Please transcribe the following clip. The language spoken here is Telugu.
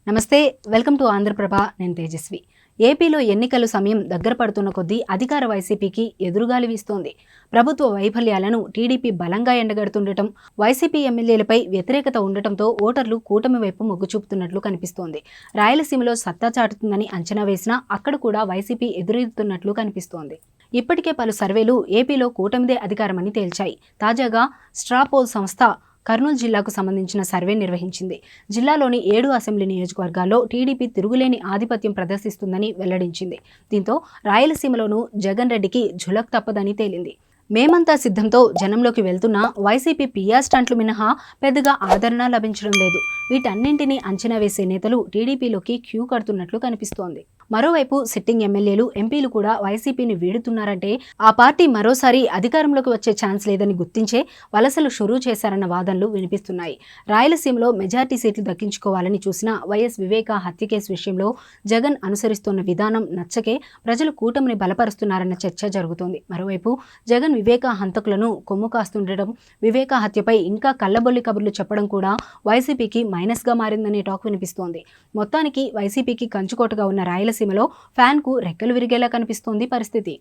నమస్తే, వెల్కమ్ టు ఆంధ్రప్రభ. నేను తేజస్వి. ఏపీలో ఎన్నికల సమయం దగ్గర పడుతున్న కొద్దీ అధికార వైసీపీకి ఎదురుగాలి వీస్తోంది. ప్రభుత్వ వైఫల్యాలను టీడీపీ బలంగా ఎండగడుతుండటం, వైసీపీ ఎమ్మెల్యేలపై వ్యతిరేకత ఉండటంతో ఓటర్లు కూటమి వైపు మొగ్గు చూపుతున్నట్లు కనిపిస్తోంది. రాయలసీమలో సత్తా చాటుతుందని అంచనా వేసినా అక్కడ కూడా వైసీపీ ఎదురెదుతున్నట్లు కనిపిస్తోంది. ఇప్పటికే పలు సర్వేలు ఏపీలో కూటమిదే అధికారమని తేల్చాయి. తాజాగా స్ట్రాపోల్ సంస్థ కర్నూలు జిల్లాకు సంబంధించిన సర్వే నిర్వహించింది. జిల్లాలోని 7 అసెంబ్లీ నియోజకవర్గాల్లో టీడీపీ తిరుగులేని ఆధిపత్యం ప్రదర్శిస్తుందని వెల్లడించింది. దీంతో రాయలసీమలోనూ జగన్ రెడ్డికి ఝులక్ తప్పదని తేలింది. మేమంతా సిద్ధంతో జనంలోకి వెళ్తున్నా వైసీపీ పిఆర్ స్టంట్లు మినహా పెద్దగా ఆదరణ లభించడం లేదు. వీటన్నింటినీ అంచనా వేసే నేతలు టీడీపీలోకి క్యూ కడుతున్నట్లు కనిపిస్తోంది. మరోవైపు సిట్టింగ్ ఎమ్మెల్యేలు, ఎంపీలు కూడా వైసీపీని వీడుతున్నారంటే ఆ పార్టీ మరోసారి అధికారంలోకి వచ్చే ఛాన్స్ లేదని గుర్తించే వలసలు షురూ చేశారన్న వాదనలు వినిపిస్తున్నాయి. రాయలసీమలో మెజార్టీ సీట్లు దక్కించుకోవాలని చూసిన వైఎస్ వివేక హత్య కేసు విషయంలో జగన్ అనుసరిస్తున్న విధానం నచ్చకే ప్రజలు కూటమిని బలపరుస్తున్నారన్న చర్చ జరుగుతోంది. మరోవైపు జగన్ వివేక హంతకులను కొమ్ము కాస్తుండటం, వివేక హత్యపై ఇంకా కల్లబొల్లి కబుర్లు చెప్పడం కూడా వైసీపీకి మైనస్గా మారిందనే టాక్ వినిపిస్తోంది. మొత్తానికి వైసీపీకి కంచుకోటగా ఉన్న రాయలసీమలో ఫ్యాన్కు రెక్కలు విరిగేలా కనిపిస్తోంది పరిస్థితి.